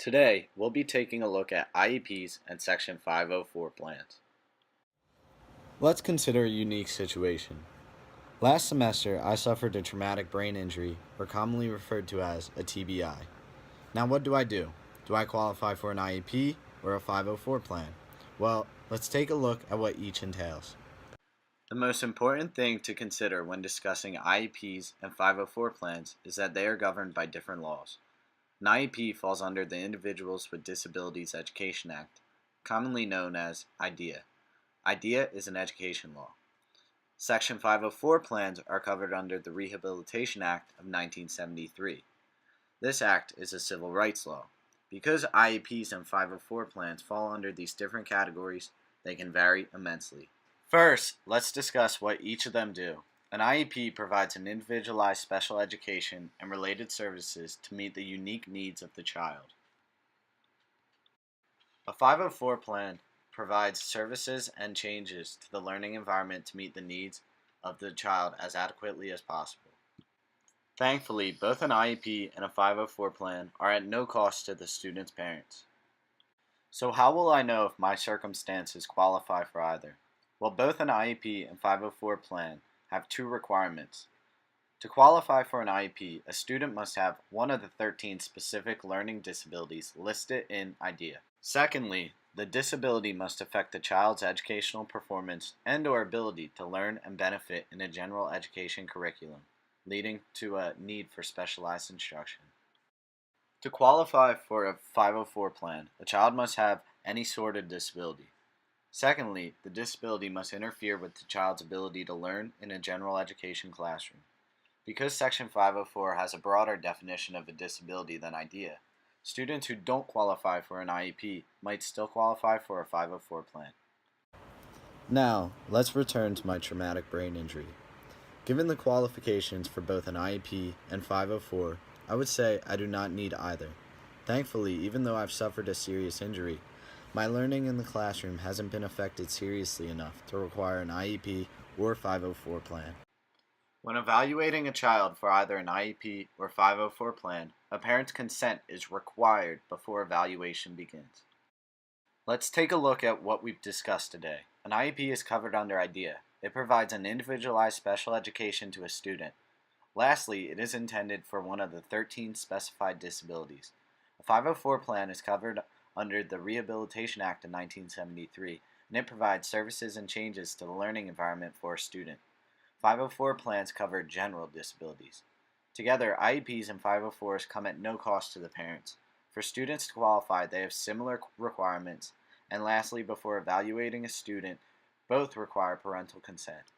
Today, we'll be taking a look at IEPs and Section 504 plans. Let's consider a unique situation. Last semester, I suffered a traumatic brain injury, or commonly referred to as a TBI. Now, what do? Do I qualify for an IEP or a 504 plan? Well, let's take a look at what each entails. The most important thing to consider when discussing IEPs and 504 plans is that they are governed by different laws. An IEP falls under the Individuals with Disabilities Education Act, commonly known as IDEA. IDEA is an education law. Section 504 plans are covered under the Rehabilitation Act of 1973. This act is a civil rights law. Because IEPs and 504 plans fall under these different categories, they can vary immensely. First, let's discuss what each of them do. An IEP provides an individualized special education and related services to meet the unique needs of the child. A 504 plan provides services and changes to the learning environment to meet the needs of the child as adequately as possible. Thankfully, both an IEP and a 504 plan are at no cost to the student's parents. So how will I know if my circumstances qualify for either? Well, both an IEP and 504 plan have two requirements. To qualify for an IEP, a student must have one of the 13 specific learning disabilities listed in IDEA. Secondly, the disability must affect the child's educational performance and/or ability to learn and benefit in a general education curriculum, leading to a need for specialized instruction. To qualify for a 504 plan, a child must have any sort of disability. Secondly, the disability must interfere with the child's ability to learn in a general education classroom. Because Section 504 has a broader definition of a disability than IDEA, students who don't qualify for an IEP might still qualify for a 504 plan. Now, let's return to my traumatic brain injury. Given the qualifications for both an IEP and 504, I would say I do not need either. Thankfully, even though I've suffered a serious injury, my learning in the classroom hasn't been affected seriously enough to require an IEP or 504 plan. When evaluating a child for either an IEP or 504 plan, a parent's consent is required before evaluation begins. Let's take a look at what we've discussed today. An IEP is covered under IDEA. It provides an individualized special education to a student. Lastly, it is intended for one of the 13 specified disabilities. A 504 plan is covered under the Rehabilitation Act of 1973, and it provides services and changes to the learning environment for a student. 504 plans cover general disabilities. Together, IEPs and 504s come at no cost to the parents. For students to qualify, they have similar requirements, and lastly, before evaluating a student, both require parental consent.